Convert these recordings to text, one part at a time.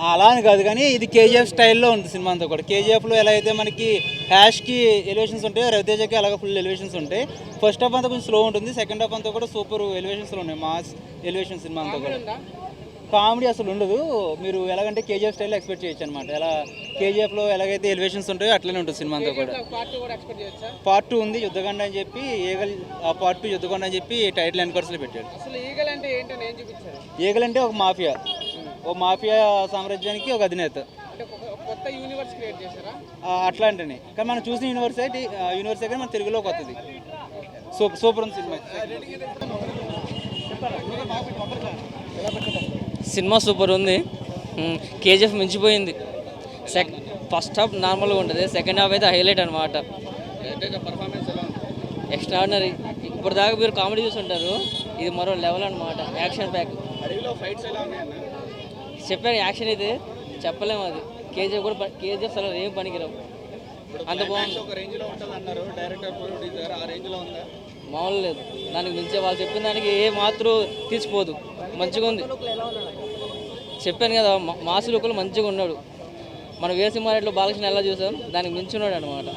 అలా అని కాదు కానీ ఇది కేజీఎఫ్ స్టైల్లో ఉంది సినిమా అంతా కూడా. కేజీఎఫ్లో ఎలా అయితే మనకి హ్యాష్కి ఎలివేషన్స్ ఉంటాయో రవితేజకి అలాగే ఫుల్ ఎలివేషన్స్ ఉంటాయి. ఫస్ట్ హాఫ్ అంతా కొంచెం స్లో ఉంటుంది, సెకండ్ హాఫ్ అంతా కూడా సూపర్ ఎలివేషన్స్లో ఉన్నాయి, మాస్ ఎలివేషన్ సినిమా అంతా కూడా. కామెడీ అసలు ఉండదు, మీరు ఎలాగంటే కేజీఎఫ్ స్టైల్లో ఎక్స్పెక్ట్ చేయొచ్చు అనమాట. ఎలా కేజీఎఫ్లో ఎలాగైతే ఎలివేషన్స్ ఉంటాయో అట్లనే ఉంటుంది సినిమా అంతా కూడా. పార్ట్ 2 ఉంది, యుద్ధగండ అని చెప్పి ఈగల్, పార్ట్ 2 యుద్ధగండ అని చెప్పి టైటిల్ ఎన్కర్స్లో పెట్టాడు. ఈగల్ అంటే ఒక మాఫియా, ఓ మాఫియా సామ్రాజ్యానికి ఒక అధినేత, అట్లాంటిని. కానీ మనం చూసిన యూనివర్సే కానీ మన తెలుగులో కొత్తది. సూపర్ ఉంది సినిమా. సినిమా సూపర్ ఉంది. కేజీఎఫ్ మించిపోయింది. ఫస్ట్ హాఫ్ నార్మల్గా ఉంటుంది, సెకండ్ హాఫ్ అయితే హైలైట్ అనమాట. ఎక్స్ట్రాడినరీ. ఇప్పుడు దాకా మీరు కామెడీ చూస్తుంటారు, ఇది మరో లెవెల్ అనమాట. యాక్షన్ ప్యాక్ చెప్పారు. యాక్షన్ అయితే చెప్పలేము, అది కేజీఎఫ్ కూడా. కేజీఎఫ్ అసలు ఏం పనికిరావు, అంత బాగుంది. మామూలు లేదు, దానికి మించే వాళ్ళు చెప్పిన దానికి ఏ మాత్రం తీసిపోదు. మంచిగా ఉంది. చెప్పాను కదా, మాసు లుక్లు మంచిగా ఉన్నాడు. మన వీరసింహారెడ్డిలో బాలకృష్ణ ఎలా చూసాం, దానికి మించి ఉన్నాడు అనమాట.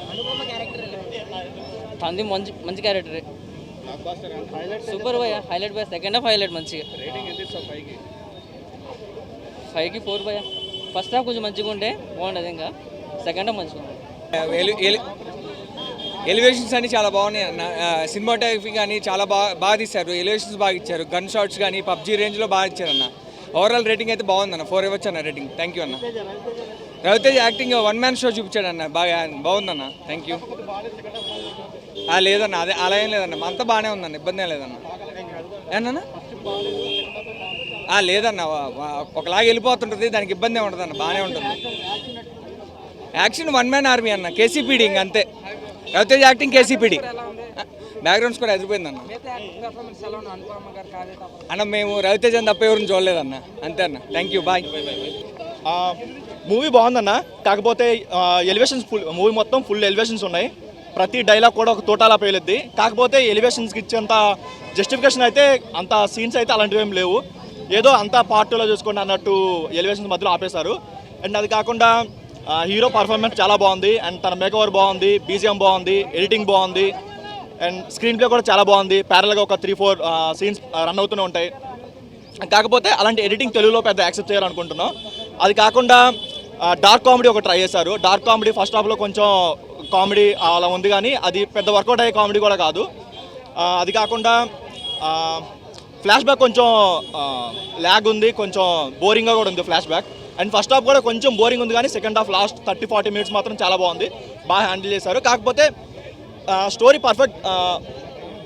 తంది మంచి క్యారెక్టరే, సూపర్ భయ్య. హైలైట్ భయ్య, సెకండ్ హాఫ్ హైలైట్ మంచిగా. 5కి 4 భయ్య. ఫస్ట్ హాఫ్ కొంచెం మంచిగా ఉంటే బాగుండదు, ఇంకా సెకండ్ హాఫ్ మంచిగా ఉంది. ఎలివేషన్స్ అన్ని చాలా బాగున్నాయి అన్న. సినిమాటోగ్రఫీ కానీ చాలా బాగా తీశారు, ఎలివేషన్స్ బాగా ఇచ్చారు, గన్ షాట్స్ కానీ పబ్జీ రేంజ్లో బాగా ఇచ్చారన్న. ఓవరాల్ రేటింగ్ అయితే బాగుందన్న, 4 ఇవ్వచ్చు అన్న రేటింగ్. థ్యాంక్ యూ అన్న. రవితేజ యాక్టింగ్ 1 మ్యాన్ షో చూపించాడన్న, బాగా బాగుందన్న. Thank you. లేదన్న, అదే అలా ఏం లేదన్న, అంతా బాగానే ఉందన్న, ఇబ్బంది ఏం లేదన్న. ఏమన్నా లేదన్న, ఒకలాగా వెళ్ళిపోతుంటుంది, దానికి ఇబ్బంది ఏమి ఉంటుందన్న, బాగానే ఉంటుంది. యాక్షన్ 1 మ్యాన్ ఆర్మీ అన్న, కేసీపీడీ ఇంక అంతే. రవితేజ యాక్టింగ్ కేసీపీడీ. బ్యాక్గ్రౌండ్స్ కూడా ఎదిరిపోయిందన్న. అన్న మేము రవితేజ తప్ప ఎవరిని చూడలేదన్న, అంతే అన్న. Thank you, bye. మూవీ బాగుందన్న, కాకపోతే ఎలివేషన్స్ మూవీ మొత్తం ఫుల్ ఎలివేషన్స్ ఉన్నాయి. ప్రతి డైలాగ్ కూడా ఒక తోటాలా పేలుద్ది. కాకపోతే ఎలివేషన్స్కి ఇచ్చేంత జస్టిఫికేషన్ అయితే, అంత సీన్స్ అయితే అలాంటివి ఏం లేవు. ఏదో అంతా పార్ట్ 2లో చూసుకోండి అన్నట్టు ఎలివేషన్స్ మధ్యలో ఆపేశారు. అండ్ అది కాకుండా హీరో పర్ఫార్మెన్స్ చాలా బాగుంది, అండ్ తన మేకఓవర్ బాగుంది, బీజిఎం బాగుంది, ఎడిటింగ్ బాగుంది, అండ్ స్క్రీన్ ప్లే కూడా చాలా బాగుంది. ప్యారల్గా ఒక 3-4 సీన్స్ రన్ అవుతూనే ఉంటాయి. కాకపోతే అలాంటి ఎడిటింగ్ తెలుగులో పెద్ద యాక్సెప్ట్ చేయాలనుకుంటున్నాం. అది కాకుండా డార్క్ కామెడీ ఒక ట్రై చేశారు. డార్క్ కామెడీ ఫస్ట్ హాఫ్లో కొంచెం కామెడీ అలా ఉంది, కానీ అది పెద్ద వర్కౌట్ అయ్యే కామెడీ కూడా కాదు. అది కాకుండా ఫ్లాష్ బ్యాక్ కొంచెం ల్యాగ్ ఉంది, కొంచెం బోరింగ్గా కూడా ఉంది flash back. And first half కూడా కొంచెం బోరింగ్ ఉంది, కానీ సెకండ్ హాఫ్ లాస్ట్ 30-40 మినిట్స్ మాత్రం చాలా బాగుంది, బాగా హ్యాండిల్ చేశారు. కాకపోతే స్టోరీ పర్ఫెక్ట్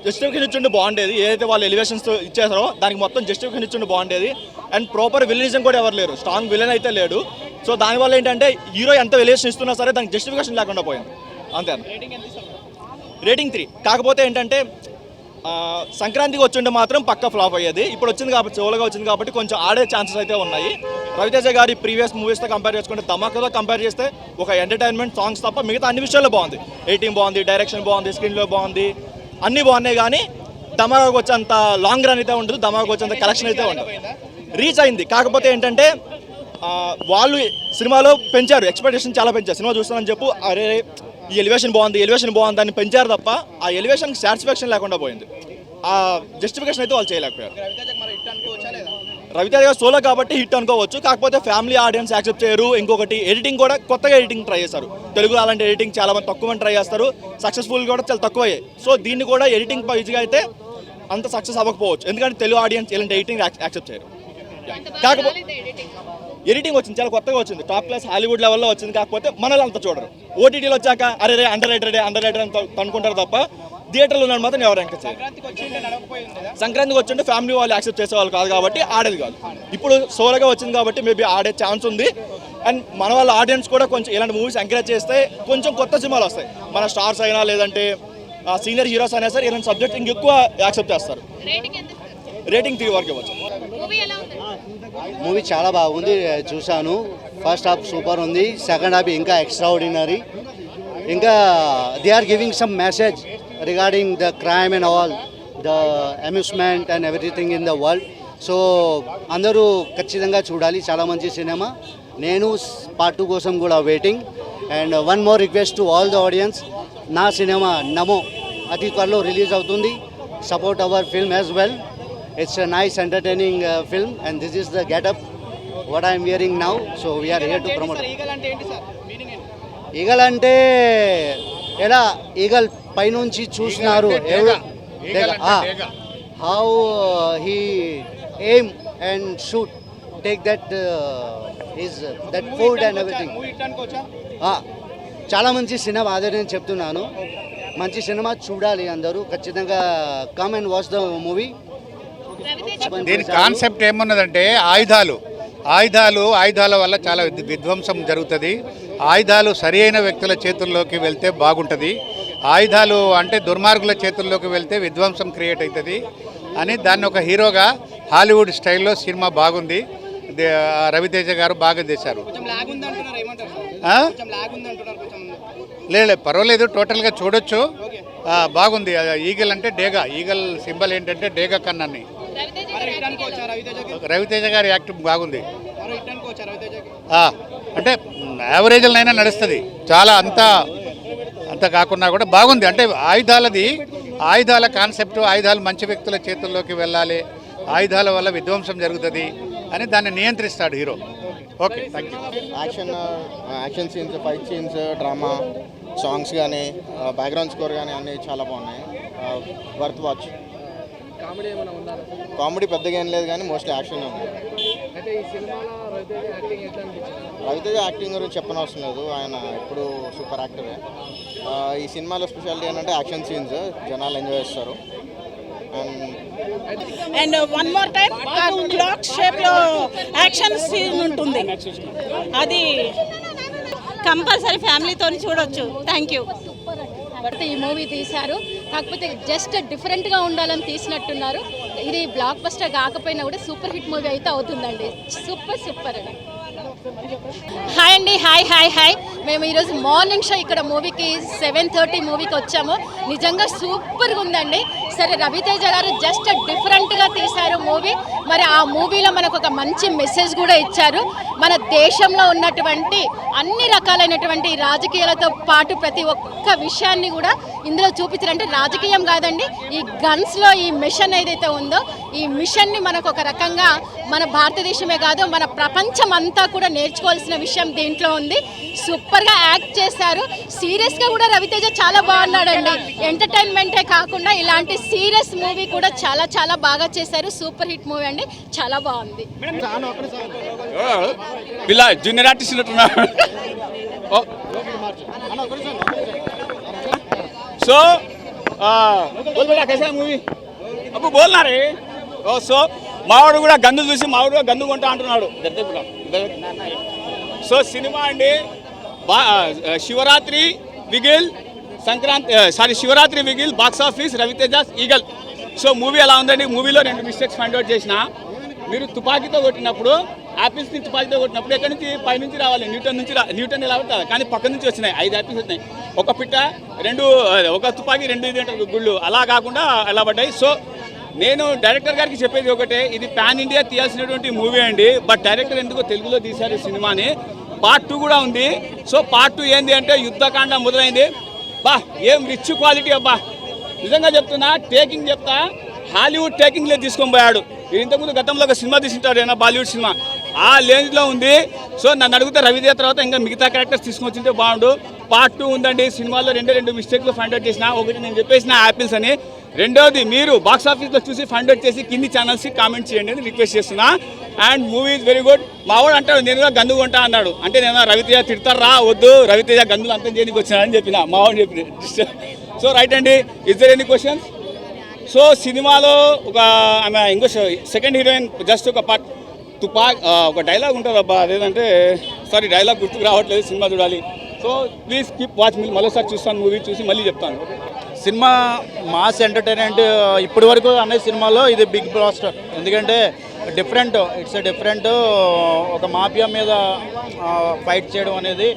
జస్టిఫికేషన్ ఇచ్చిండి బాగుండేది. ఏదైతే వాళ్ళు ఎలివేషన్స్ ఇచ్చేసారో దానికి మొత్తం జస్టిఫికేషన్ ఇచ్చిండి బాగుండేది. అండ్ ప్రాపర్ విలనిజం కూడా ఎవరు లేరు, స్ట్రాంగ్ విలన్ అయితే లేడు. సో దానివల్ల ఏంటంటే హీరో ఎంత ఎలివేషన్ ఇస్తున్నా సరే దానికి జస్టిఫికేషన్ లేకుండా పోయింది, అంతే. రేటింగ్ 3. కాకపోతే ఏంటంటే సంక్రాంతికి వచ్చింటే మాత్రం పక్క ఫ్లాప్ అయ్యేది. ఇప్పుడు వచ్చింది కాబట్టి, సోలోగా వచ్చింది కాబట్టి కొంచెం ఆడే ఛాన్సెస్ అయితే ఉన్నాయి. రవితేజ గారి ప్రీవియస్ మూవీస్తో కంపేర్ చేసుకుంటే, ధమాకాతో కంపేర్ చేస్తే ఒక ఎంటర్టైన్మెంట్ సాంగ్స్ తప్ప మిగతా అన్ని విషయాల్లో బాగుంది. ఎడిటింగ్ బాగుంది, డైరెక్షన్ బాగుంది, స్క్రీన్లో బాగుంది, అన్నీ బాగున్నాయి. కానీ ధమాకాకు వచ్చేంత లాంగ్ రన్ అయితే ఉండదు, ధమాకాకు వచ్చేంత కలెక్షన్ అయితే ఉండదు. రీచ్ అయింది. కాకపోతే ఏంటంటే వాళ్ళు సినిమాలో పెంచారు, ఎక్స్పెక్టేషన్ చాలా పెంచారు. సినిమా చూస్తానని చెప్పు, అరే ఈ ఎలివేషన్ బాగుంది అని పెంచారు తప్ప ఆ ఎలివేషన్కి సాటిస్ఫాక్షన్ లేకుండా పోయింది. ఆ జస్టిఫికేషన్ అయితే వాళ్ళు చేయలేకపోయారు. రవితేజ గారు సోలో కాబట్టి హిట్ అనుకోవచ్చు, కాకపోతే ఫ్యామిలీ ఆడియన్స్ యాక్సెప్ట్ చేయరు. ఇంకొకటి ఎడిటింగ్ కూడా కొత్తగా ఎడిటింగ్ ట్రై చేశారు. తెలుగు అలాంటి ఎడిటింగ్ చాలా మంది తక్కువ మంది ట్రై చేస్తారు, సక్సెస్ఫుల్ కూడా చాలా తక్కువ అయ్యాయి. సో దీన్ని కూడా ఎడిటింగ్ ఈజీగా అయితే అంత సక్సెస్ అవ్వకపోవచ్చు, ఎందుకంటే తెలుగు ఆడియన్స్ ఇలాంటి ఎడిటింగ్ యాక్సెప్ట్ చేయరు. కాకపోతే ఎడిటింగ్ వచ్చింది, చాలా కొత్తగా వచ్చింది, టాప్ క్లాస్ హాలీవుడ్ లెవెల్లో వచ్చింది. కాకపోతే మనల్ని అంత చూడరు. ఓటీటీలో వచ్చాక అరే అండర్ రేటెడ్ అని అనుకుంటారు తప్ప థియేటర్లో ఉన్నాడు మాత్రం ఎవరు ఎంకరేజ్ చేయరు. సంక్రాంతికి వచ్చింటే ఫ్యామిలీ వాళ్ళు యాక్సెప్ట్ చేసేవాళ్ళు కాదు కాబట్టి ఆడేది కాదు. ఇప్పుడు సోలోగా వచ్చింది కాబట్టి మేబీ ఆడే ఛాన్స్ ఉంది. అండ్ మన వాళ్ళ ఆడియన్స్ కూడా కొంచెం ఇలాంటి మూవీస్ ఎంకరేజ్ చేస్తే కొంచెం కొత్త సినిమాలు వస్తాయి. మన స్టార్స్ అయినా లేదంటే సీనియర్ హీరోస్ అయినా సరే ఇలాంటి సబ్జెక్ట్ ఇంకెక్కువ యాక్సెప్ట్ చేస్తారు. రేటింగ్ 3 వరకు ఇవ్వచ్చు. మూవీ చాలా బాగుంది, చూశాను. ఫస్ట్ హాఫ్ సూపర్ ఉంది, సెకండ్ హాఫ్ ఇంకా ఎక్స్ట్రాఆర్డినరీ. ఇంకా they are giving some message regarding the crime and all the amusement and everything in the world. So అందరూ ఖచ్చితంగా చూడాలి, చాలా మంచి సినిమా. నేను పార్ట్ 2 కోసం కూడా waiting. And one more request to all the audience, నా సినిమా నమో అతి త్వరలో రిలీజ్ అవుతుంది. Support our film as well. It's a nice entertaining film and this is the getup what I'm wearing now. So we're here to promote. Eagle అంటే ఎలా, eagle పైనుంచి చూసినారు how he aim and shoot, take that is that food and everything. చాలా మంచి cinema, అదే నేను చెప్తున్నాను. మంచి సినిమా చూడాలి అందరూ ఖచ్చితంగా. Come and watch the movie. దీని కాన్సెప్ట్ ఏమున్నదంటే ఆయుధాల వల్ల చాలా విధ్వంసం జరుగుతుంది. ఆయుధాలు సరి అయిన వ్యక్తుల చేతుల్లోకి వెళ్తే బాగుంటుంది. ఆయుధాలు అంటే దుర్మార్గుల చేతుల్లోకి వెళ్తే విధ్వంసం క్రియేట్ అవుతుంది అని దాన్ని ఒక హీరోగా హాలీవుడ్ స్టైల్లో సినిమా బాగుంది. రవితేజ గారు బాగా చేశారు. లేదు పర్వాలేదు, టోటల్గా చూడొచ్చు, బాగుంది. ఈగల్ అంటే డేగా, ఈగల్ సింబల్ ఏంటంటే డేగా కన్నాన్ని. రవితేజ గారి యాక్టింగ్ బాగుంది. అంటే యావరేజ్లైనా నడుస్తుంది, చాలా అంత కాకుండా కూడా బాగుంది. అంటే ఆయుధాల కాన్సెప్ట్, ఆయుధాలు మంచి వ్యక్తుల చేతుల్లోకి వెళ్ళాలి, ఆయుధాల వల్ల విధ్వంసం జరుగుతుంది అని దాన్ని నియంత్రిస్తాడు hero. Okay, thank you. Action scenes, fight scenes, drama, songs కానీ, బ్యాక్గ్రౌండ్ స్కోర్ కానీ అన్నీ చాలా బాగున్నాయి. Worth watch. కామెడీ పెద్దగా ఏం లేదు కానీ మోస్ట్లీ యాక్షన్ ఉంది. రవితేజ యాక్టింగ్ గురించి చెప్పనవసరం లేదు, ఆయన ఎప్పుడు సూపర్ యాక్టరే. ఈ సినిమాలో స్పెషాలిటీ ఏంటంటే యాక్షన్ సీన్స్ జనాలు ఎంజాయ్ చేస్తారు. And one more time clock షేప్లో యాక్షన్ సీన్ ఉంటుంది, అది కంపల్సరీ ఫ్యామిలీతో చూడొచ్చు. Thank you. ఈ మూవీ తీశారు, కాకపోతే జస్ట్ డిఫరెంట్గా ఉండాలని తీసినట్టున్నారు. ఇది బ్లాక్ బస్టర్ కాకపోయినా కూడా సూపర్ హిట్ మూవీ అయితే అవుతుందండి. సూపర్ అండి. హాయ్ అండి, హాయ్. మేము ఈరోజు మార్నింగ్ షో ఇక్కడ మూవీకి 7:30 మూవీకి వచ్చాము. నిజంగా సూపర్గా ఉందండి. సరే, రవితేజ గారు జస్ట్ డిఫరెంట్గా తీశారు మూవీ. మరి ఆ మూవీలో మనకు ఒక మంచి మెసేజ్ కూడా ఇచ్చారు. మన దేశంలో ఉన్నటువంటి అన్ని రకాలైనటువంటి రాజకీయాలతో పాటు ప్రతి ఒక్క విషయాన్ని కూడా ఇందులో చూపించారంటే రాజకీయం కాదండి, ఈ గన్స్లో ఈ మిషన్ ఏదైతే ఉందో ఈ మిషన్ని మనకు ఒక రకంగా మన భారతదేశమే కాదు మన ప్రపంచం అంతా కూడా నేర్చుకోవాల్సిన విషయం దీంట్లో ఉంది. సూపర్గా యాక్ట్ చేశారు. సీరియస్గా కూడా రవితేజ చాలా బాగున్నాడండి. ఎంటర్టైన్మెంటే కాకుండా ఇలాంటి సీరియస్ మూవీ కూడా చాలా బాగా చేశారు. సూపర్ హిట్ మూవీ అండి, చాలా బాగుంది. జూనియర్ ఆర్టిస్ట్ సో మూవీ అప్పుడు బోల్నారే. సో మావాడు కూడా గన్ను చూసి మావాడు కూడా గన్ను కొంటా అంటున్నాడు. సో సినిమా అండి Shivaratri vigil Shivaratri vigil box office Ravi Teja Eagle. So movie ఎలా ఉందండి? మూవీలో 2 మిస్టేక్స్ ఫైండ్ అవుట్ చేసిన. మీరు తుపాకీతో కొట్టినప్పుడు, యాపిల్స్ని తుపాకీతో కొట్టినప్పుడు ఎక్కడి నుంచి పైనుంచి రావాలి, న్యూటన్ ఎలా ఉంటుంది, కానీ పక్క నుంచి వచ్చినాయి 5 యాపిల్స్ వచ్చినాయి. ఒక పిట్ట 2, ఒక తుపాకీ 2 గుళ్ళు అలా కాకుండా ఎలా పడ్డాయి. సో నేను డైరెక్టర్ గారికి చెప్పేది ఒకటే, ఇది పాన్ ఇండియా తీయాల్సినటువంటి మూవీ అండి. బట్ డైరెక్టర్ ఎందుకో తెలుగులో తీశారు ఈ సినిమాని. పార్ట్ 2 కూడా ఉంది. సో పార్ట్ 2 ఏంది అంటే యుద్ధకాండ మొదలైంది. ఏం రిచ్ క్వాలిటీ అబ్బా, నిజంగా చెప్తున్నా, టేకింగ్ చెప్తా, హాలీవుడ్ టేకింగ్లో తీసుకొని పోయాడు. ఇంతకుముందు గతంలో ఒక సినిమా తీసుకుంటాడు ఏమన్నా బాలీవుడ్ సినిమా, ఆ రేంజ్లో ఉంది. సో నన్ను అడిగితే రవితేజ తర్వాత ఇంకా మిగతా క్యారెక్టర్స్ తీసుకొచ్చింటే బాగుండు. పార్ట్ 2 ఉందండి. సినిమాలో 2 మిస్టేక్లు ఫైండ్ అవుట్ చేసిన. ఒకటి నేను చెప్పేసిన యాపిల్స్ అని, రెండోది మీరు బాక్స్ ఆఫీస్లో చూసి ఫైండ్ అవుట్ చేసి కింది ఛానల్స్కి కామెంట్ చేయండి అని రిక్వెస్ట్ చేస్తున్నా. And movie is very good. మావాడు అంటాడు నేను కూడా గన్ను కొంటా అన్నాడు. అంటే నేను రవితేజ తిడతారా, వద్దు, రవితేజ గన్నులు అంతం చేయడానికి వచ్చినాడని చెప్పిన మావాడు చెప్పిన. సో రైట్ అండి. Is there any questions? So సినిమాలో ఆమె ఇంకో సెకండ్ హీరోయిన్ జస్ట్ ఒక పార్ట్ ఒక డైలాగ్ ఉంటుంది అబ్బా, అదేంటంటే సారీ డైలాగ్ గుర్తుకు రావట్లేదు, సినిమా చూడాలి. So please keep watch. మరోసారి చూస్తాను, మూవీ చూసి మళ్ళీ చెప్తాను. సినిమా మాస్ ఎంటర్టైన్మెంట్ ఇప్పటి వరకు అనే సినిమాలో ఇది బిగ్ బ్లాస్టర్. ఎందుకంటే ఇట్స్ డిఫరెంట్. ఒక మాఫియా మీద ఫైట్ చేయడం అనేది,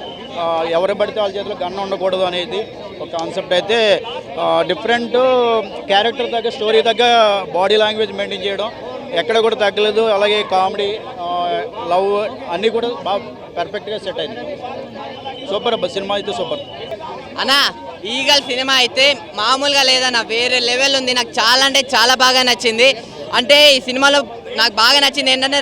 ఎవరు పడితే వాళ్ళ చేతిలో గన్ ఉండకూడదు అనేది ఒక కాన్సెప్ట్ అయితే డిఫరెంట్. క్యారెక్టర్ తగ్గ, స్టోరీ తగ్గ బాడీ లాంగ్వేజ్ మెయింటైన్ చేయడం ఎక్కడ కూడా తగ్గలేదు. అలాగే కామెడీ, లవ్ అన్నీ కూడా బాగా పర్ఫెక్ట్గా సెట్ అయింది. సూపర్ అబ్బా, సినిమా అయితే సూపర్. అన్నా ఈగల్ సినిమా అయితే మామూలుగా లేదన్న, వేరే లెవెల్ ఉంది. నాకు చాలా అంటే చాలా బాగా నచ్చింది. అంటే ఈ సినిమాలో నాకు బాగా నచ్చింది ఏంటంటే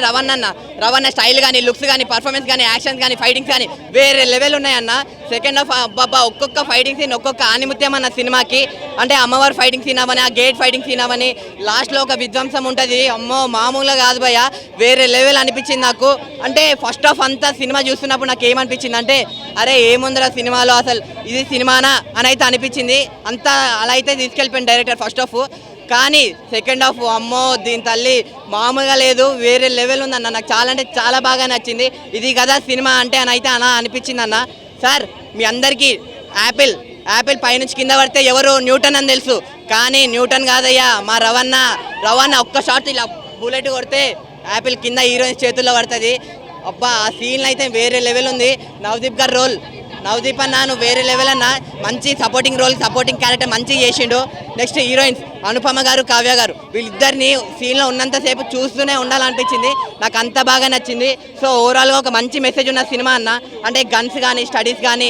రవణ స్టైల్ కానీ, లుక్స్ కానీ, పర్ఫార్మెన్స్ కానీ, యాక్షన్స్ కానీ, ఫైటింగ్స్ కానీ వేరే లెవెల్ ఉన్నాయన్న. సెకండ్ హాఫ్ అబ్బాబ్బా ఒక్కొక్క ఫైటింగ్ సీన్ ఒక్కొక్క ఆనిముత్యం అన్న సినిమాకి. అంటే అమ్మవారి ఫైటింగ్ సీన్ అవని, ఆ గేట్ ఫైటింగ్ సీన్ అవని, లాస్ట్లో ఒక విధ్వంసం ఉంటుంది. అమ్మో మామూలుగా కాదు భయ్య, వేరే లెవెల్ అనిపించింది నాకు. అంటే ఫస్ట్ హాఫ్ అంతా సినిమా చూస్తున్నప్పుడు నాకు ఏమనిపించింది అంటే అరే ఏముందిరా సినిమాలో, అసలు ఇది సినిమానా అని అయితే అనిపించింది. అంతా అలా అయితే తీసుకెళ్ళిపోయింది డైరెక్టర్ ఫస్ట్ హాఫ్. కానీ సెకండ్ హాఫ్ అమ్మో దీని తల్లి మామూలుగా లేదు, వేరే లెవెల్ ఉందన్న. నాకు చాలా అంటే చాలా బాగా నచ్చింది. ఇది కదా సినిమా అంటే అని అయితే అలా అనిపించింది అన్న. సార్ మీ అందరికీ యాపిల్ పైనుంచి కింద పడితే ఎవరు న్యూటన్ అని తెలుసు, కానీ న్యూటన్ కాదయ్యా మా రవణ ఒక్క షాట్ ఇలా బుల్లెట్ కొడితే యాపిల్ కింద హీరోయిన్స్ చేతుల్లో పడుతుంది. అబ్బా ఆ సీన్ అయితే వేరే లెవెల్ ఉంది. నవదీప్ గారు రోల్, నవదీప్ అన్న నువ్వు వేరే లెవెల్ అన్న, మంచి సపోర్టింగ్ క్యారెక్టర్ మంచిగా చేసిండు. నెక్స్ట్ హీరోయిన్స్ అనుపమ గారు, కావ్య గారు, వీళ్ళిద్దరిని సీన్లో ఉన్నంతసేపు చూస్తూనే ఉండాలనిపించింది. నాకు అంత బాగా నచ్చింది. సో ఓవరాల్గా ఒక మంచి మెసేజ్ ఉన్న సినిమా అన్న. అంటే గన్స్ కానీ, స్టడీస్ కానీ,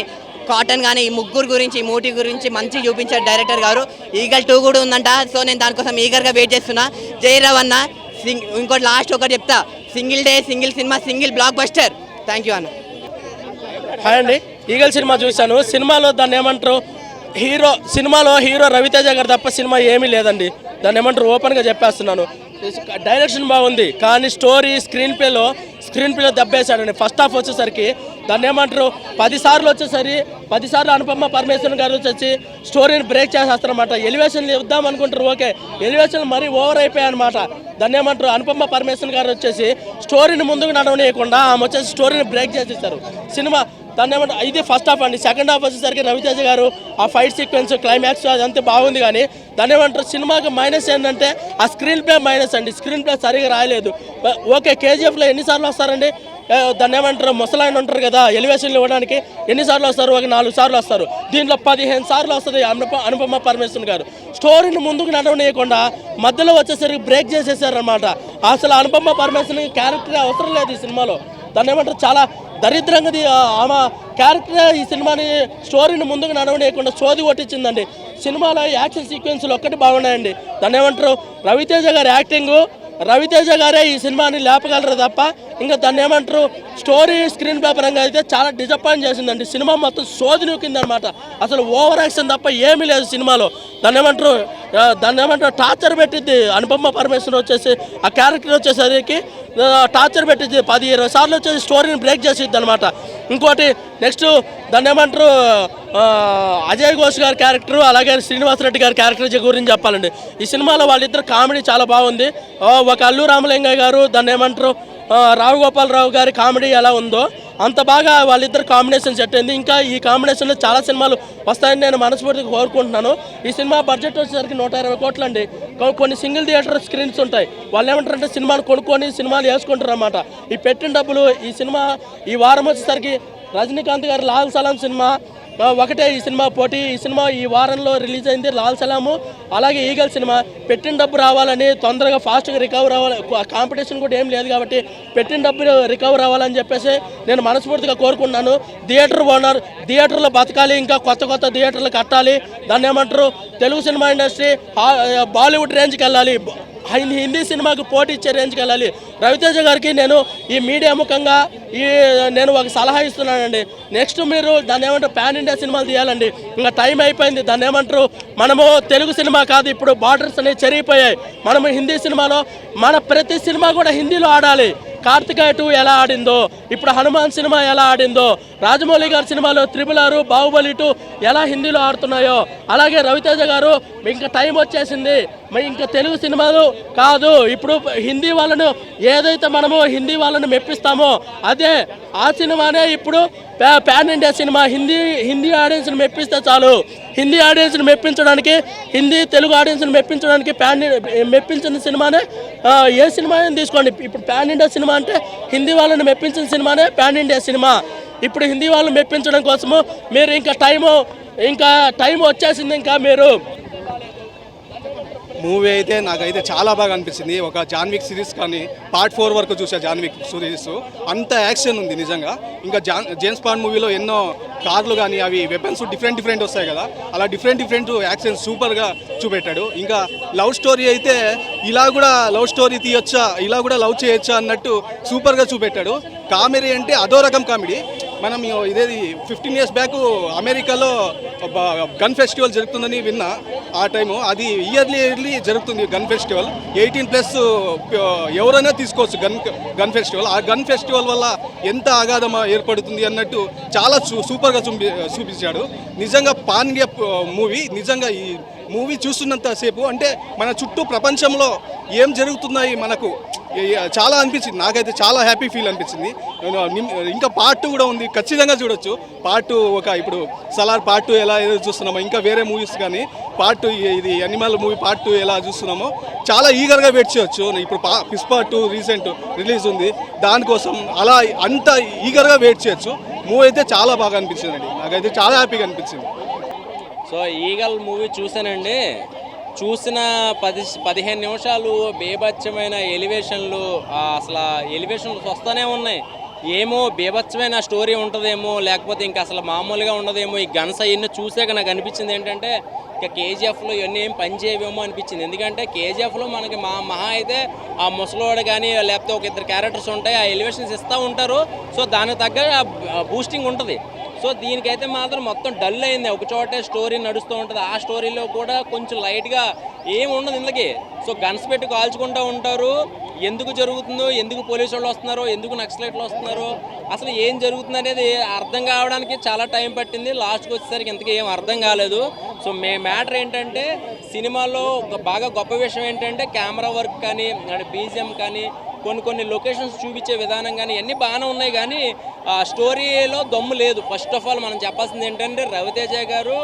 కాటన్ కానీ, ఈ ముగ్గురు గురించి, ఈ మూటి గురించి మంచి చూపించారు డైరెక్టర్ గారు. ఈగల్ 2 కూడా ఉందంట. సో నేను దానికోసం ఈగర్గా వెయిట్ చేస్తున్నా. జై రవణ. ఇంకోటి లాస్ట్ ఒకటి చెప్తా, single day, single cinema, single block buster. Thank you అన్న. హాయ్ అండి, ఈగల్ సినిమా చూశాను. సినిమాలో దాన్ని ఏమంటారు, సినిమాలో హీరో రవితేజ గారు తప్ప సినిమా ఏమీ లేదండి. దాన్ని ఏమంటారు ఓపెన్గా చెప్పేస్తున్నాను. డైరెక్షన్ బాగుంది, కానీ స్క్రీన్ ప్లేలో దెబ్బేశాడండి. ఫస్ట్ హాఫ్ వచ్చేసరికి దాన్ని ఏమంటారు 10 సార్లు అనుపమ పరమేశ్వరన్ గారు వచ్చేసి స్టోరీని బ్రేక్ చేసేస్తారనమాట. ఎలివేషన్లు ఇద్దాం అనుకుంటారు, ఓకే, ఎలివేషన్లు మరీ ఓవర్ అయిపోయాయి అనమాట. దాన్ని ఏమంటారు అనుపమ పరమేశ్వరన్ గారు వచ్చేసి స్టోరీని ముందుకు నడవనీయకుండా ఆమె వచ్చేసి స్టోరీని బ్రేక్ చేసేస్తారు సినిమా. దాన్ని ఏమంటారు ఇది ఫస్ట్ హాఫ్ అండి. సెకండ్ హాఫ్ వచ్చేసరికి రవితేజ గారు ఆ ఫైట్ సీక్వెన్స్, క్లైమాక్స్ అదంతా బాగుంది. కానీ దాన్ని ఏమంటారు సినిమాకి మైనస్ ఏంటంటే ఆ స్క్రీన్ ప్లే మైనస్ అండి. స్క్రీన్ ప్లే సరిగా రాయలేదు. ఓకే, కేజీఎఫ్లో ఎన్నిసార్లు వస్తారండి, దాన్ని ఏమంటారు ముసలాయన ఉంటారు కదా ఎలివేషన్లు ఇవ్వడానికి, ఎన్నిసార్లు వస్తారు, ఒక 4 సార్లు వస్తారు. దీంట్లో 15 సార్లు వస్తుంది అనుపమ పరమేశ్వరన్ గారు. స్టోరీని ముందుకు నడవనీయకుండా మధ్యలో వచ్చేసరికి బ్రేక్ చేసేసారనమాట. అసలు అనుపమ పరమేశ్వరన్ క్యారెక్టర్ అవసరం లేదు ఈ సినిమాలో. దాన్ని ఏమంటారు చాలా దరిద్రంగా ఆమె క్యారెక్టర్ ఈ సినిమాని స్టోరీని ముందుకు నడవనీయకుండా సోది కొట్టించిందండి. సినిమాలో యాక్షన్ సీక్వెన్స్లు ఒక్కటి బాగున్నాయండి. దాన్ని ఏమంటారు రవితేజ గారే ఈ సినిమాని లేపగలరు తప్ప ఇంకా దాన్ని ఏమంటారు స్టోరీ స్క్రీన్ ప్లే పరంగా అయితే చాలా డిసప్పాయింట్ చేసిందండి. సినిమా మొత్తం సోది నూకిందనమాట. అసలు ఓవర్ యాక్షన్ తప్ప ఏమీ లేదు సినిమాలో. దాన్ని ఏమంటారు టార్చర్ పెట్టిద్ది అనుపమ పరమేశ్వరన్ వచ్చేసి. ఆ క్యారెక్టర్ వచ్చేసరికి టార్చర్ పెట్టింది 10-20 సార్లు వచ్చేసి స్టోరీని బ్రేక్ చేసిద్ది అనమాట. ఇంకోటి నెక్స్ట్ దాన్ని ఏమంటారు అజయ్ ఘోష్ గారి క్యారెక్టర్, అలాగే శ్రీనివాసరెడ్డి గారి క్యారెక్టర్ గురించి చెప్పాలండి. ఈ సినిమాలో వాళ్ళిద్దరు కామెడీ చాలా బాగుంది. ఒక అల్లు రామలింగయ్య గారు, దాన్ని ఏమంటారు రావు గోపాలరావు గారి కామెడీ ఎలా ఉందో అంత బాగా వాళ్ళిద్దరు కాంబినేషన్ సెట్ అయింది. ఇంకా ఈ కాంబినేషన్లో చాలా సినిమాలు వస్తాయని నేను మనస్ఫూర్తిగా కోరుకుంటున్నాను. ఈ సినిమా బడ్జెట్ వచ్చేసరికి 120 కోట్లు అండి. కొన్ని సింగిల్ థియేటర్ స్క్రీన్స్ ఉంటాయి. వాళ్ళు ఏమంటారంటే సినిమాలు కొనుక్కొని సినిమాలు వేసుకుంటారు అన్నమాట. ఈ పెట్టిన డబ్బులు ఈ వారం వచ్చేసరికి రజనీకాంత్ గారు లాల్ సలాం సినిమా ఒకటే ఈ సినిమా పోటీ. ఈ సినిమా ఈ వారంలో రిలీజ్ అయింది లాల్ సలాము, అలాగే ఈగల్ సినిమా. పెట్టిన డబ్బు రావాలని తొందరగా ఫాస్ట్గా రికవర్ అవ్వాలి, కాంపిటీషన్ కూడా ఏం లేదు కాబట్టి పెట్టిన డబ్బు రికవర్ అవ్వాలని చెప్పేసి నేను మనస్ఫూర్తిగా కోరుకుంటున్నాను. థియేటర్లో బతకాలి, ఇంకా కొత్త థియేటర్లు కట్టాలి. దాన్ని ఏమంటారు తెలుగు సినిమా ఇండస్ట్రీ బాలీవుడ్ రేంజ్కి వెళ్ళాలి, హిందీ సినిమాకి పోటీ ఇచ్చే రేంజ్కి వెళ్ళాలి. రవితేజ గారికి నేను ఈ మీడియా ముఖంగా నేను ఒక సలహా ఇస్తున్నానండి. నెక్స్ట్ మీరు దాన్ని ఏమంటారు పాన్ ఇండియా సినిమాలు తీయాలండి. ఇంకా టైం అయిపోయింది. దాన్ని ఏమంటారు మనము తెలుగు సినిమా కాదు, ఇప్పుడు బార్డర్స్ అనేవి చెరిగిపోయాయి. మనము హిందీ సినిమాలో మన ప్రతి సినిమా కూడా హిందీలో ఆడాలి. కార్తికేయ 2 ఎలా ఆడిందో, ఇప్పుడు హనుమాన్ సినిమా ఎలా ఆడిందో, రాజమౌళి గారి సినిమాలో 6 బాహుబలి 2 ఎలా హిందీలో ఆడుతున్నాయో, అలాగే రవితేజ గారు ఇంకా టైం వచ్చేసింది, ఇంకా తెలుగు సినిమాలు కాదు, ఇప్పుడు హిందీ వాళ్ళను ఏదైతే మనము హిందీ వాళ్ళని మెప్పిస్తామో అదే ఆ సినిమానే ఇప్పుడు పాన్ ఇండియా సినిమా. హిందీ ఆడియన్స్ని మెప్పిస్తే చాలు. హిందీ ఆడియన్స్ని మెప్పించడానికి, తెలుగు ఆడియన్స్ని మెప్పించడానికి మెప్పించిన సినిమానే ఏ సినిమా అయినా తీసుకోండి. ఇప్పుడు పాన్ ఇండియా సినిమా అంటే హిందీ వాళ్ళని మెప్పించిన సినిమానే పాన్ ఇండియా సినిమా. ఇప్పుడు హిందీ వాళ్ళని మెప్పించడం కోసము మీరు ఇంకా టైం వచ్చేసింది. ఇంకా మీరు మూవీ అయితే నాకైతే చాలా బాగా అనిపించింది. ఒక జాన్విక్ సిరీస్ కానీ పార్ట్ 4 వరకు చూసా జాన్విక్ సిరీస్, అంత యాక్షన్ ఉంది నిజంగా. ఇంకా జేమ్స్ బాండ్ మూవీలో ఎన్నో కార్లు కానీ అవి వెపన్స్ డిఫరెంట్ వస్తాయి కదా, అలా డిఫరెంట్ యాక్షన్ సూపర్గా చూపెట్టాడు. ఇంకా లవ్ స్టోరీ అయితే ఇలా కూడా లవ్ స్టోరీ తీయొచ్చా, ఇలా కూడా లవ్ చేయొచ్చా అన్నట్టు సూపర్గా చూపెట్టాడు. కామెడీ అంటే అదో రకం కామెడీ. మనం ఇదేది 15 years బ్యాక్ అమెరికాలో గన్ ఫెస్టివల్ జరుగుతుందని విన్నా. ఆ టైము అది ఇయర్లీ జరుగుతుంది గన్ ఫెస్టివల్. 18+ ఎవరైనా తీసుకోవచ్చు గన్ ఫెస్టివల్. ఆ గన్ ఫెస్టివల్ వల్ల ఎంత ఆఘాతం ఏర్పడుతుంది అన్నట్టు చాలా సూపర్గా చూపించాడు. నిజంగా పాన్ ఇండియా మూవీ. నిజంగా ఈ మూవీ చూస్తున్నంతసేపు అంటే మన చుట్టూ ప్రపంచంలో ఏం జరుగుతున్నాయి మనకు చాలా అనిపించింది. నాకైతే చాలా హ్యాపీ ఫీల్ అనిపించింది. ఇంకా పార్ట్ 2 కూడా ఉంది, ఖచ్చితంగా చూడొచ్చు. పార్ట్ 2 ఇప్పుడు సలార్ పార్ట్ 2 ఎలా చూస్తున్నామో, ఇంకా వేరే మూవీస్ కానీ పార్ట్ 2 ఇది అనిమల్ మూవీ పార్ట్ 2 ఎలా చూస్తున్నామో చాలా ఈగర్గా వెయిట్ చేయొచ్చు. ఇప్పుడు పుష్ప 2 రీసెంట్ రిలీజ్ ఉంది, దానికోసం అలా అంత ఈగర్గా వెయిట్ చేయొచ్చు. మూవీ అయితే చాలా బాగా అనిపించిందండి, నాకైతే చాలా హ్యాపీగా అనిపించింది. సో ఈగల్ మూవీ చూసానండి. చూసిన 15 నిమిషాలు బేభత్సమైన ఎలివేషన్లు, అసలు ఎలివేషన్లు వస్తూనే ఉన్నాయి. ఏమో బేభత్సమైన స్టోరీ ఉంటుందేమో, లేకపోతే ఇంకా అసలు మామూలుగా ఉండదేమో. ఈ గన్స్ అవన్నీ చూసాక నాకు అనిపించింది ఏంటంటే ఇక కేజీఎఫ్లో ఇవన్నీ ఏం పని చేయవేమో అనిపించింది. ఎందుకంటే కేజీఎఫ్లో మనకి మహా అయితే ఆ ముసలోడు కానీ లేకపోతే ఒక 2 క్యారెక్టర్స్ ఉంటాయి, ఆ ఎలివేషన్స్ ఇస్తూ ఉంటారు. సో దానికి తగ్గ బూస్టింగ్ ఉంటుంది. సో దీనికైతే మాత్రం మొత్తం డల్ అయింది. ఒక చోటే స్టోరీ నడుస్తూ ఉంటుంది, ఆ స్టోరీలో కూడా కొంచెం లైట్గా ఏమి ఉండదు ఇందులోకి. సో గన్స్ పెట్టి కాల్చుకుంటూ ఉంటారు. ఎందుకు జరుగుతుందో, ఎందుకు పోలీసు వాళ్ళు వస్తున్నారో, ఎందుకు నక్సలైట్లు వస్తున్నారో, అసలు ఏం జరుగుతుంది అనేది అర్థం కావడానికి చాలా టైం పట్టింది. లాస్ట్కి వచ్చేసరికి ఇంతకీ ఏం అర్థం కాలేదు. సో మ్యాటర్ ఏంటంటే సినిమాలో బాగా గొప్ప విషయం ఏంటంటే కెమెరా వర్క్ కానీ, బీజిఎం కానీ, కొన్ని లొకేషన్స్ చూపించే విధానం కానీ అన్నీ బాగానే ఉన్నాయి. కానీ స్టోరీలో దమ్ము లేదు. ఫస్ట్ ఆఫ్ ఆల్ మనం చెప్పాల్సింది ఏంటంటే రవితేజ గారు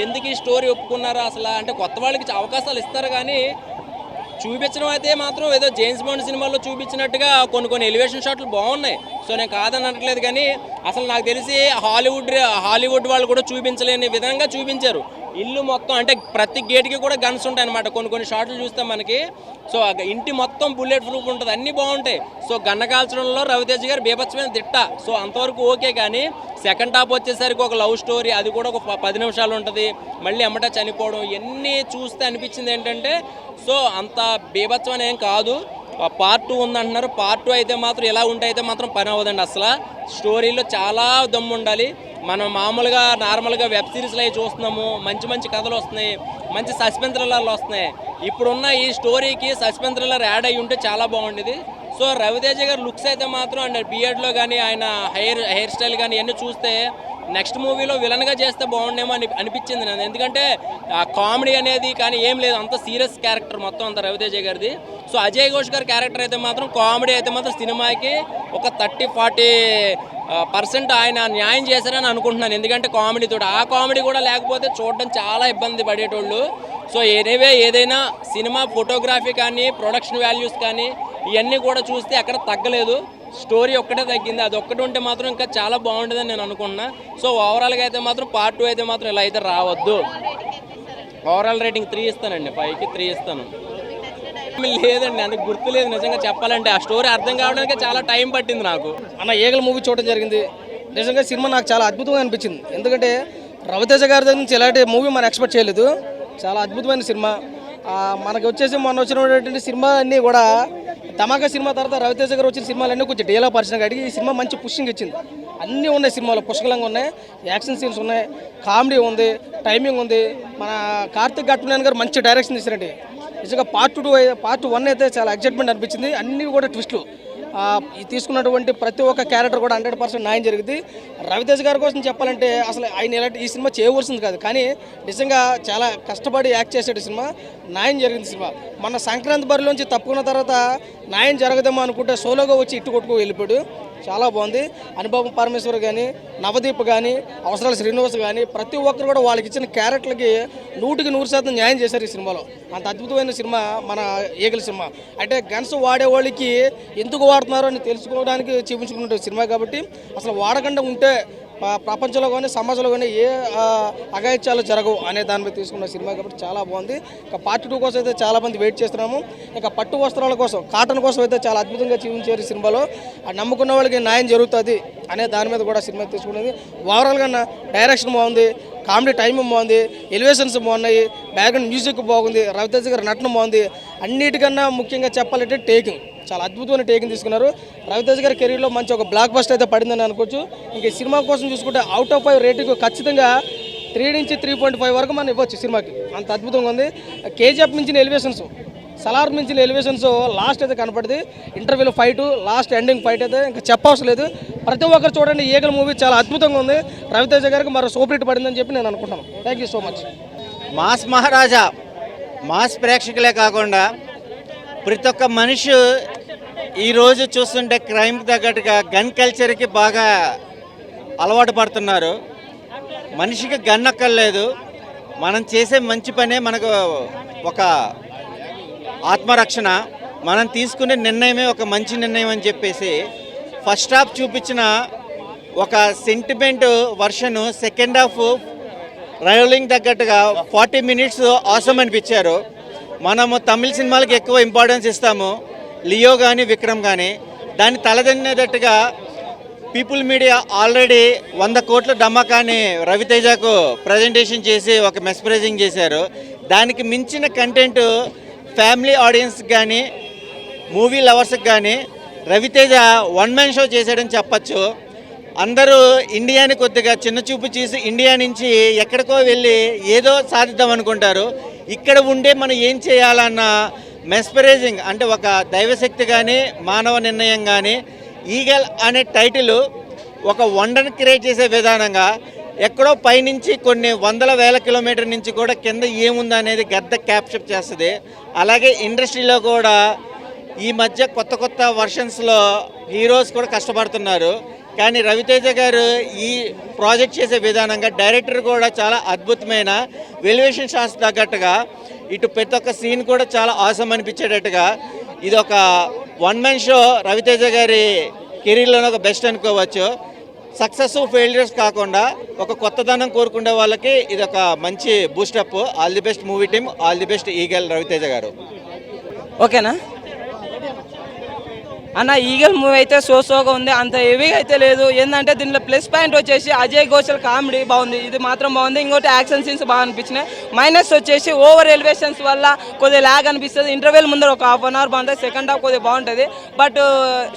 ఎందుకు ఈ స్టోరీ ఒప్పుకున్నారో అసలు. అంటే కొత్త వాళ్ళకి అవకాశాలు ఇస్తారు కానీ చూపించడం అయితే మాత్రం ఏదో జేమ్స్ బాండ్ సినిమాలో చూపించినట్టుగా కొన్ని ఎలివేషన్ షాట్లు బాగున్నాయి. సో నేను కాదని అనట్లేదు, కానీ అసలు నాకు తెలిసి హాలీవుడ్ వాళ్ళు కూడా చూపించలేని విధంగా చూపించారు. ఇల్లు మొత్తం అంటే ప్రతి గేట్కి కూడా గన్స్ ఉంటాయి అనమాట. కొన్ని షాట్లు చూస్తాం మనకి. సో ఇంటి మొత్తం బుల్లెట్ ప్రూఫ్ ఉంటుంది, అన్నీ బాగుంటాయి. సో గన్న కాల్చడంలో రవితేజ గారు బీభత్సమైన దిట్ట. సో అంతవరకు ఓకే. కానీ సెకండ్ హాఫ్ వచ్చేసరికి ఒక లవ్ స్టోరీ, అది కూడా ఒక 10 నిమిషాలు ఉంటుంది, మళ్ళీ ఎమ్మట చనిపోవడం, ఇవన్నీ చూస్తే అనిపించింది ఏంటంటే సో అంత బీభత్సమైన ఏం కాదు. పార్ట్ 2 ఉందంటున్నారు. పార్ట్ 2 అయితే మాత్రం ఎలా ఉంటే అయితే మాత్రం పని అవ్వదండి. అసలు స్టోరీలో చాలా దమ్ము ఉండాలి. మనం మామూలుగా నార్మల్గా వెబ్ సిరీస్లో అవి చూస్తున్నాము, మంచి కథలు వస్తున్నాయి, మంచి సస్పెన్స్ థ్రిల్లర్లు వస్తున్నాయి. ఇప్పుడున్న ఈ స్టోరీకి సస్పెన్స్ థ్రిల్లర్ యాడ్ అయ్యి ఉంటే చాలా బాగుండేది. సో రవితేజ గారు లుక్స్ అయితే మాత్రం అండ్ బియర్డ్లో కానీ ఆయన హెయిర్ స్టైల్ కానీ ఇవన్నీ చూస్తే నెక్స్ట్ మూవీలో విలన్గా చేస్తే బాగుండేమో అనిపించింది నాకు. ఎందుకంటే కామెడీ అనేది కానీ ఏం లేదు, అంత సీరియస్ క్యారెక్టర్ మొత్తం అంత రవితేజ గారిది. సో అజయ్ ఘోష్ గారి క్యారెక్టర్ అయితే మాత్రం కామెడీ అయితే మాత్రం సినిమాకి ఒక 30-40% ఆయన న్యాయం చేశారని అనుకుంటున్నాను. ఎందుకంటే కామెడీతో ఆ కామెడీ కూడా లేకపోతే చూడడం చాలా ఇబ్బంది పడేటోళ్ళు. సో ఏదైనా సినిమా ఫోటోగ్రఫీ కానీ ప్రొడక్షన్ వాల్యూస్ కానీ ఇవన్నీ కూడా చూస్తే అక్కడ తగ్గలేదు. స్టోరీ ఒక్కటే తగ్గింది. అది ఒక్కటి ఉంటే మాత్రం ఇంకా చాలా బాగుంటుందని నేను అనుకుంటున్నా. సో ఓవరాల్గా అయితే మాత్రం పార్ట్ 2 అయితే మాత్రం ఇలా అయితే రావద్దు. ఓవరాల్ రేటింగ్ 3 ఇస్తానండి, 5కి 3 ఇస్తాను. లేదండి, అందుకు గుర్తులేదు నిజంగా చెప్పాలంటే. ఆ స్టోరీ అర్థం కావడానికి చాలా టైం పట్టింది నాకు. అన్న ఈగల్ మూవీ చూడడం జరిగింది. నిజంగా సినిమా నాకు చాలా అద్భుతంగా అనిపించింది. ఎందుకంటే రవితేజ గారి దగ్గర నుంచి ఎలాంటి మూవీ మనం ఎక్స్పెక్ట్ చేయలేదు. చాలా అద్భుతమైన సినిమా. మనకి వచ్చేసి మొన్న వచ్చినటువంటి సినిమా అన్నీ కూడా ధమాకా సినిమా తర్వాత రవితేజ గారు వచ్చిన సినిమాలన్నీ కొంచెం డేలా పరిచిన కాడికి ఈ సినిమా మంచి పుషింగ్ ఇచ్చింది. అన్నీ ఉన్నాయి సినిమాలో, పుష్కలంగా ఉన్నాయి. యాక్షన్ సీన్స్ ఉన్నాయి, కామెడీ ఉంది, టైమింగ్ ఉంది. మన కార్తిక్ గట్మనేని గారు మంచి డైరెక్షన్ తీసినట్టు. నిజంగా పార్ట్ 1 అయితే చాలా ఎగ్జైట్మెంట్ అనిపించింది. అన్నీ కూడా ట్విస్టులు. తీసుకున్నటువంటి ప్రతి ఒక్క క్యారెక్టర్ కూడా 100% న్యాయం జరిగింది. రవితేజ గారి కోసం చెప్పాలంటే అసలు ఆయన ఇలాంటి ఈ సినిమా చేయవలసింది కాదు, కానీ నిజంగా చాలా కష్టపడి యాక్ట్ చేసాడు. సినిమా న్యాయం జరిగింది. సినిమా మన సంక్రాంతి బరిలోంచి తప్పుకున్న తర్వాత న్యాయం జరగదేమో అనుకుంటే సోలోగా వచ్చి ఇట్టు కొట్టుకు వెళ్ళిపోయాడు. చాలా బాగుంది. అనుభవం పరమేశ్వర్ కానీ, నవదీప్ కానీ, అవసరాల శ్రీనివాస్ కానీ ప్రతి ఒక్కరు కూడా వాళ్ళకి ఇచ్చిన క్యారెక్టర్లకి 100% న్యాయం చేశారు ఈ సినిమాలో. అంత అద్భుతమైన సినిమా మన ఈగల సినిమా. అంటే గన్స్ వాడేవాళ్ళకి ఎందుకు వాడుతున్నారో అని తెలుసుకోవడానికి చూపించుకున్న సినిమా కాబట్టి అసలు వాడకుండా ఉంటే ప్రపంచంలో కానీ సమాజంలో కానీ ఏ అఘాయిత్యాలు జరగవు అనే దాని మీద తీసుకున్న సినిమా కాబట్టి చాలా బాగుంది. ఇక పార్ట్ 2 కోసం అయితే చాలామంది వెయిట్ చేస్తున్నాము. ఇక పట్టు వస్త్రాల కోసం, కాటన్ కోసం అయితే చాలా అద్భుతంగా చూపించారు సినిమాలో. ఆ నమ్ముకున్న వాళ్ళకి న్యాయం జరుగుతుంది అనే దాని మీద కూడా సినిమా తీసుకున్నది. ఓవరాల్గా డైరెక్షన్ బాగుంది, కామెడీ టైమింగ్ బాగుంది, ఎలివేషన్స్ బాగున్నాయి, బ్యాక్గ్రౌండ్ మ్యూజిక్ బాగుంది, రవితేజ గారి నటన బాగుంది. అన్నిటికన్నా ముఖ్యంగా చెప్పాలంటే టేకింగ్, చాలా అద్భుతమైన టేకింగ్ తీసుకున్నారు. రవితేజ గారి కెరీర్లో మంచి ఒక బ్లాక్ బస్టర్ అయితే పడిందని అనుకోవచ్చు. ఇంక ఈ సినిమా కోసం చూసుకుంటే అవుట్ ఆఫ్ 5 రేటింగ్ ఖచ్చితంగా 3 నుంచి 3.5 వరకు మనం ఇవ్వచ్చు సినిమాకి. అంత అద్భుతంగా ఉంది. కేజీఎఫ్ మించిన ఎలివేషన్స్, సలార్ మించిన ఎలివేషన్స్ లాస్ట్ అయితే కనపడింది. ఇంటర్వ్యూలో ఫైట్, లాస్ట్ ఎండింగ్ ఫైట్ అయితే ఇంకా చెప్పవసరం లేదు. ప్రతి ఒక్కరు చూడండి, ఈగల్ మూవీ చాలా అద్భుతంగా ఉంది. రవితేజ గారికి మరో సూపర్ హిట్ పడిందని చెప్పి నేను అనుకుంటాను. Thank you so much. Mass Maharaja, mass ప్రేక్షకులే కాకుండా ప్రతి ఒక్క మనిషి ఈరోజు చూస్తుంటే క్రైమ్కి తగ్గట్టుగా గన్ కల్చర్కి బాగా అలవాటు పడుతున్నారు. మనిషికి గన్ అక్కర్లేదు, మనం చేసే మంచి పనే మనకు ఒక ఆత్మరక్షణ, మనం తీసుకునే నిర్ణయమే ఒక మంచి నిర్ణయం అని చెప్పేసి ఫస్ట్ హాఫ్ చూపించిన ఒక సెంటిమెంట్ వర్షను సెకండ్ హాఫ్ రైలింగ్ తగ్గట్టుగా 40 మినిట్స్ ఆసమ్ అనిపించారు. మనము తమిళ సినిమాలకు ఎక్కువ ఇంపార్టెన్స్ ఇస్తాము, లియో కానీ విక్రమ్ కానీ. దాన్ని తలదన్నేటట్టుగా పీపుల్ మీడియా ఆల్రెడీ 100 కోట్ల డమ్మకాన్ని రవితేజకు ప్రజెంటేషన్ చేసి ఒక మెస్ప్రైజింగ్ చేశారు. దానికి మించిన కంటెంట్ ఫ్యామిలీ ఆడియన్స్కి కానీ మూవీ లవర్స్కి కానీ రవితేజ 1 మ్యాన్ షో చేశాడని చెప్పచ్చు. అందరూ ఇండియాని కొద్దిగా చిన్న చూపు చేసి ఇండియా నుంచి ఎక్కడికో వెళ్ళి ఏదో సాధిద్దాం అనుకుంటారు. ఇక్కడ ఉండే మనం ఏం చేయాలన్న మెస్పరైజింగ్, అంటే ఒక దైవశక్తి కానీ మానవ నిర్ణయం కానీ, ఈగల్ అనే టైటిల్ ఒక వండర్ని క్రియేట్ చేసే విధానంగా ఎక్కడో పైనుంచి కొన్ని వందల వేల కిలోమీటర్ నుంచి కూడా కింద ఏముంది అనేది గద్ద క్యాప్చర్ చేస్తుంది. అలాగే ఇండస్ట్రీలో కూడా ఈ మధ్య కొత్త కొత్త వర్షన్స్లో హీరోస్ కూడా కష్టపడుతున్నారు. కానీ రవితేజ గారు ఈ ప్రాజెక్ట్ చేసే విధానంగా డైరెక్టర్ కూడా చాలా అద్భుతమైన ఎలివేషన్ షాట్స్ తగ్గట్టుగా, ఇటు ప్రతి ఒక్క సీన్ కూడా చాలా ఆసమ్ అనిపించేటట్టుగా, ఇది ఒక 1 మ్యాన్ షో రవితేజ గారి కెరీర్లోనే ఒక బెస్ట్ అనుకోవచ్చు. సక్సెస్ ఫెయిల్యూర్స్ కాకుండా ఒక కొత్తదనం కోరుకునే వాళ్ళకి ఇది ఒక మంచి boost up. All the best movie team, all the best Eagle Ravi Teja garu. ఓకేనా అన్న, ఈగల్ మూవీ అయితే సోగా ఉంది, అంత హెవీగా అయితే లేదు. ఏంటంటే దీనిలో ప్లస్ పాయింట్ వచ్చేసి అజయ్ ఘోషల్ కామెడీ బాగుంది, ఇది మాత్రం బాగుంది. ఇంకోటి యాక్షన్ సీన్స్ బాగా అనిపించినాయి. మైనస్ వచ్చేసి ఓవర్ ఎలివేషన్స్ వల్ల కొద్దిగా ల్యాగ్ అనిపిస్తుంది. ఇంటర్వెల్ ముందర ఒక ½ అవర్ బాగుంటుంది, సెకండ్ హాఫ్ కొద్దిగా బాగుంటుంది. బట్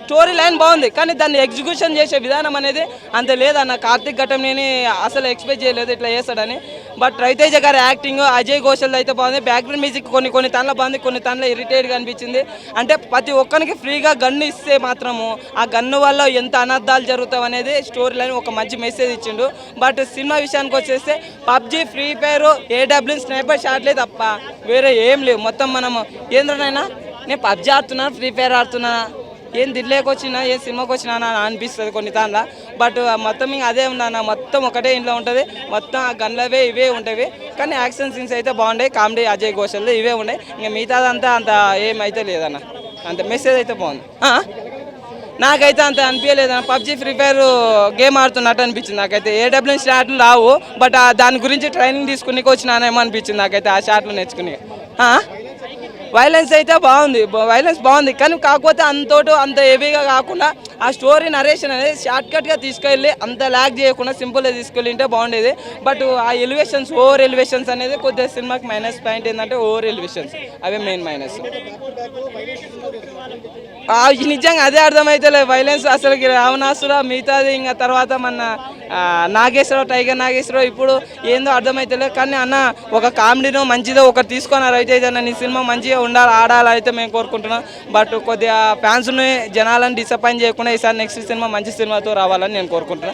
స్టోరీ లైన్ బాగుంది, కానీ దాన్ని ఎగ్జిక్యూషన్ చేసే విధానం అనేది అంత లేదన్న. కార్తిక్ ఘటంనేని అసలు ఎక్స్పెక్ట్ చేయలేదు ఇట్లా చేస్తాడని. బట్ రవితేజ గారి యాక్టింగ్, అజయ్ ఘోషల్ అయితే బాగుంది. బ్యాక్గ్రౌండ్ మ్యూజిక్ కొన్ని తనలో బాగుంది, కొన్ని తనలో ఇరిటేట్గా అనిపించింది. అంటే ప్రతి ఒక్కరికి ఫ్రీగా గన్ను ఇస్తే మాత్రము ఆ గన్ను వల్ల ఎంత అనర్థాలు జరుగుతావు అనేది స్టోరీ లైన్ ఒక మంచి మెసేజ్ ఇచ్చిండు. బట్ సినిమా విషయానికి వచ్చేస్తే పబ్జీ, ఫ్రీ ఫైర్, ఏడబ్ల్యూ, స్నైపర్ షాట్లే తప్ప వేరే ఏం లేవు. మొత్తం మనము ఏంద్రనైనా నేను పబ్జీ ఆడుతున్నా, ఫ్రీ ఫైర్ ఆడుతున్నా, ఏం దిల్లేకి వచ్చినా ఏం సినిమాకి వచ్చినా అని అనిపిస్తుంది కొన్ని దానిలో. బట్ మొత్తం ఇంకా అదే ఉందన్న, మొత్తం ఒకటే ఇంట్లో ఉంటుంది, మొత్తం ఆ గన్లవే ఇవే ఉంటాయి. కానీ యాక్షన్ సీన్స్ అయితే బాగుంటాయి, కామెడీ అజయ్ ఘోషల్ ఇవే ఉన్నాయి. ఇంకా మిగతాదంతా అంత ఏమైతే లేదన్న, అంత మెసేజ్ అయితే బాగుంది. నాకైతే అంత అనిపించలేదన్న. పబ్జీ, ఫ్రీ ఫైర్ గేమ్ ఆడుతున్నట్టు అనిపించింది నాకైతే. ఏడబ్ల్యూ షాట్లు రావు, బట్ దాని గురించి ట్రైనింగ్ తీసుకుని వచ్చినానేమో అనిపించింది నాకైతే ఆ షాట్లు నేర్చుకుని. వైలెన్స్ అయితే బాగుంది, వైలెన్స్ బాగుంది, కానీ కాకపోతే అంత హెవీగా కాకుండా ఆ స్టోరీ నరేషన్ అనేది షార్ట్కట్గా తీసుకెళ్ళి అంత ల్యాగ్ చేయకుండా సింపుల్గా తీసుకెళ్ళి ఉంటే బాగుండేది. బట్ ఆ ఎలివేషన్స్, ఓవర్ ఎలివేషన్స్ అనేది కొద్దిగా సినిమాకి మైనస్ పాయింట్ ఏంటంటే ఓవర్ ఎలివేషన్స్, అవే మెయిన్ మైనస్. నిజంగా అదే అర్థమైతే లేదు వైలెన్స్ అసలుకి. రావణాసుర మిగతాది ఇంకా తర్వాత మన నాగేశ్వరరావు, టైగర్ నాగేశ్వరరావు ఇప్పుడు ఏందో అర్థమైతే లేదు. కానీ అన్న ఒక కామెడీనో మంచిదో ఒకటి తీసుకున్నారు అయితే అన్న, నీ సినిమా మంచిగా ఉండాలి, ఆడాలి అయితే మేము కోరుకుంటున్నాం. బట్ కొద్దిగా ఫ్యాన్స్ని జనాలను డిసప్పాయింట్ చేయకుండా ఈసారి నెక్స్ట్ సినిమా మంచి సినిమాతో రావాలని నేను కోరుకుంటున్నాను.